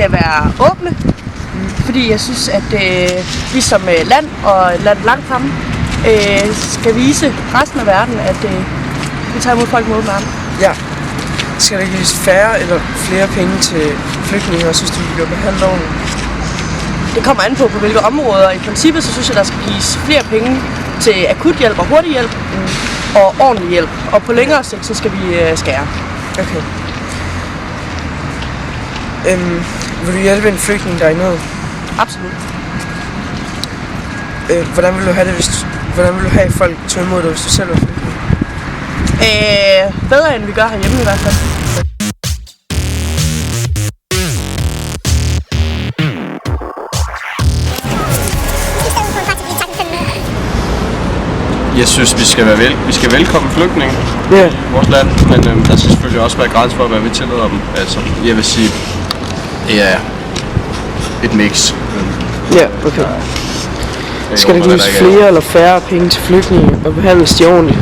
skal være åbne, fordi jeg synes, at vi som land og land langt fremme skal vise resten af verden, at vi tager imod folk med åbne arme. Ja. Skal der gives færre eller flere penge til flygtninge, og synes du, vi bliver behandlet ordentligt? Det kommer an på hvilke områder. I princippet så synes jeg, der skal gives flere penge til akut hjælp og hurtig hjælp og ordentlig hjælp. Og på længere sigt, så skal vi skære. Okay. Vil du hjælpe en flygtning, der er i nød? Absolut. Hvordan vil du have det, hvordan vil du have folk tog imod dig, hvis du selv var flygtning? Bedre end vi gør herhjemme i hvert fald. Jeg synes, vi skal velkomme flygtninge i vores land, men der skal selvfølgelig også være grænser for, hvad vi tillader dem. Altså, jeg vil sige, det er et mix. Ja, okay. Skal der gives flere eller færre penge til flygtninge og behandles de ordentligt?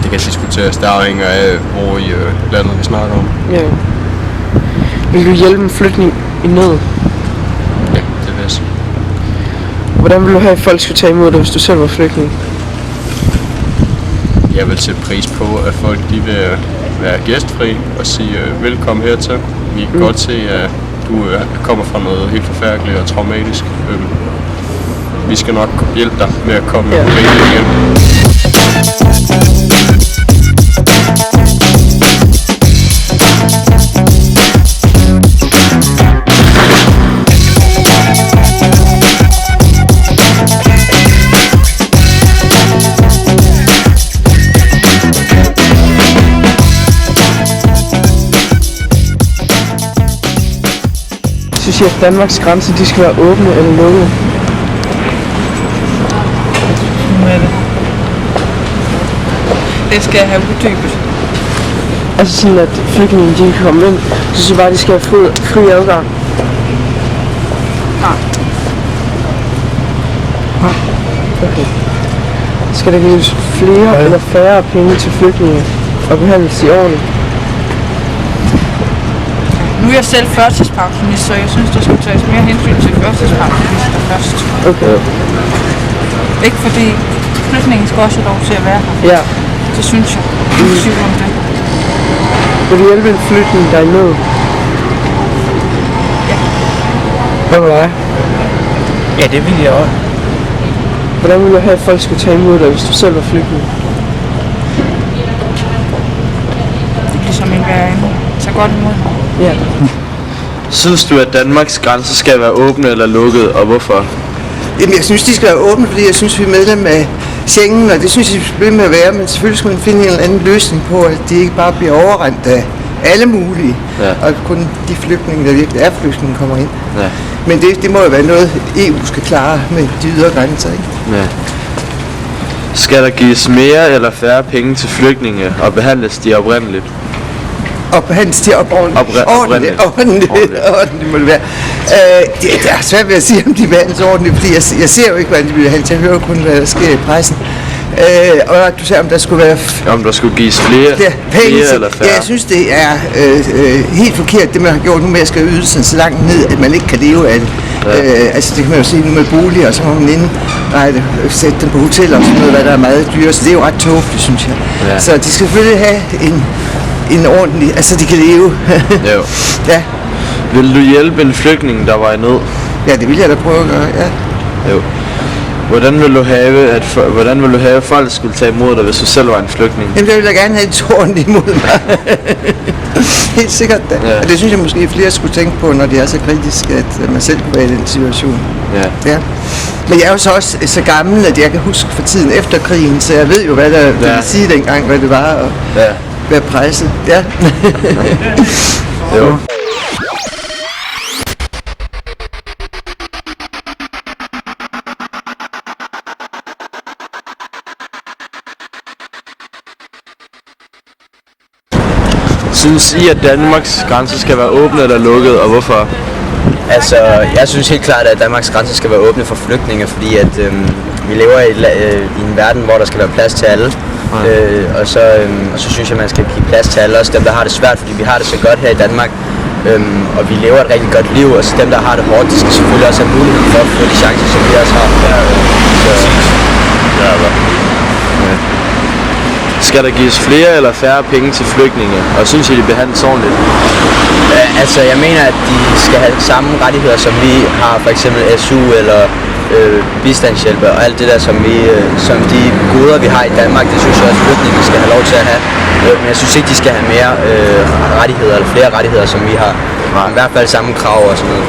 Det kan diskuteres, der afhænger af, hvor i landet vi snakker om. Ja. Vil du hjælpe en flygtning i nød? Ja, det vil jeg sige. Hvordan vil du have, at folk skulle tage imod dig, hvis du selv var flygtning? Jeg vil sætte pris på, at folk de vil være gæstfri og sige velkommen hertil. Vi kan godt se, at du kommer fra noget helt forfærdeligt og traumatisk. Vi skal nok hjælpe dig med at komme med hjem. Synes I, at Danmarks grænser de skal være åbne eller lukkede? Det skal have uddybet. Altså sådan, at flygtninge de kan komme ind. Så synes jeg bare, at de skal have fri adgang. Nej. Okay. Skal der gives flere eller færre penge til flygtninge og behandles de ordentligt? Nu er jeg selv førtidspensionist, så jeg synes, der skal tages mere hensyn til førtidspensionister først. Okay. Ikke fordi flygtningen skal også have lov til at være her. Ja. Det synes jeg. Om det. Vil du hjælpe en flygtning, der er i nød? Ja. Hvad med dig? Ja, det vil jeg også. Hvordan ville du have, at folk skulle tage imod dig, hvis du selv var flygtning? Det bliver som en værre så godt imod mig. Ja. Synes du, at Danmarks grænser skal være åbne eller lukkede, og hvorfor? Jamen, jeg synes, de skal være åbne, fordi jeg synes, vi er medlem af Schengen, og det synes jeg, vi skal blive med at være, men selvfølgelig skal man finde en eller anden løsning på, at de ikke bare bliver overrendt af alle mulige, og kun de flygtninge, der virkelig er flygtninge, kommer ind. Ja. Men det må jo være noget, EU skal klare med de ydre grænser, ikke? Ja. Skal der gives mere eller færre penge til flygtninge, og behandles de oprindeligt? Og behandles de ordentligt må det være. Det er svært ved at sige, om de behandles ordentligt, fordi jeg ser jo ikke, hvordan de bliver behandlet. Jeg hører kun, hvad der sker i pressen. Og du sagde, om der skulle være... Om der skulle gives flere eller færre? Ja, jeg synes, det er helt forkert, det man har gjort nu med at skrive ydelsen så langt ned, at man ikke kan leve af det. Ja. Altså det kan man jo se nu med boliger, og så må man sætte dem på hoteller og sådan noget, hvad der er meget dyre, så det er jo ret tåbeligt, synes jeg. Ja. Så de skal selvfølgelig have en ordentlig, altså de kan leve. Jo. Ja. Vil du hjælpe en flygtning, der var i nød? Ja, det vil jeg da prøve at gøre, ja. Jo. Hvordan vil du have, at folk skulle tage imod dig, hvis du selv var en flygtning? Jamen, jeg vil da gerne have et ordentligt imod mig. Helt sikkert da. Ja. Og det synes jeg måske flere skulle tænke på, når de er så kritiske, at man selv kunne være i den situation. Ja. Men jeg er jo så også så gammel, at jeg kan huske for tiden efter krigen, så jeg ved jo, hvad der ville sige dengang, hvad det var, og være presset. Ja. Jo. Synes I, at Danmarks grænser skal være åbne eller lukket, og hvorfor? Altså, jeg synes helt klart, at Danmarks grænser skal være åbne for flygtninge, fordi at vi lever i en verden, hvor der skal være plads til alle. Og så synes jeg, at man skal give plads til alle, også dem, der har det svært, fordi vi har det så godt her i Danmark. Og vi lever et rigtig godt liv, og så dem, der har det hårdt, de skal selvfølgelig også have mulighed for at få de chancer, som vi også har. Skal der gives flere eller færre penge til flygtninge, og synes I, de behandles ordentligt? Altså, jeg mener, at de skal have samme rettigheder, som vi har, for eksempel SU eller bistandshjælp og alt det der, som de goder, vi har i Danmark. Det synes jeg også, at flygtninge skal have lov til at have. Men jeg synes ikke, de skal have mere rettigheder eller flere rettigheder, som vi har. I hvert fald samme krav og sådan noget.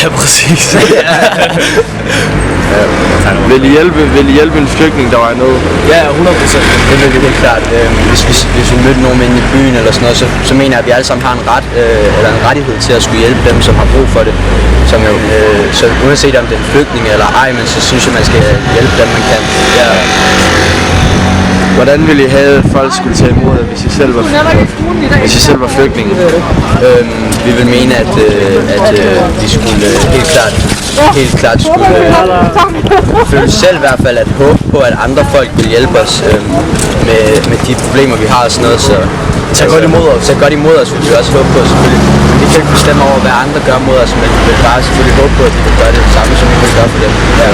Ja, præcis. Vil I hjælpe en flygtning, der var i nød? Ja, 100%. Det vil vi helt klart. Hvis vi mødte nogen inde i byen eller sådan noget, så mener jeg, at vi alle sammen har en ret eller en rettighed til at skulle hjælpe dem, som har brug for det. Så uanset om det er en flygtning eller ej, men så synes jeg, man skal hjælpe dem, man kan. Ja. Hvordan ville I have, at folk skulle tage imod det, hvis I selv var flygtninge? Vi vil mene, at vi skulle helt klart skulle føle selv i hvert fald at håbe på, at andre folk vil hjælpe os med de problemer, vi har og sådan noget. Så tag godt imod os, vil vi også håbe på selvfølgelig. Vi kan ikke bestemme over, hvad andre gør mod os, men vi vil bare selvfølgelig håbe på, at de vil gøre det samme, som vi vil gøre for dem. Ja.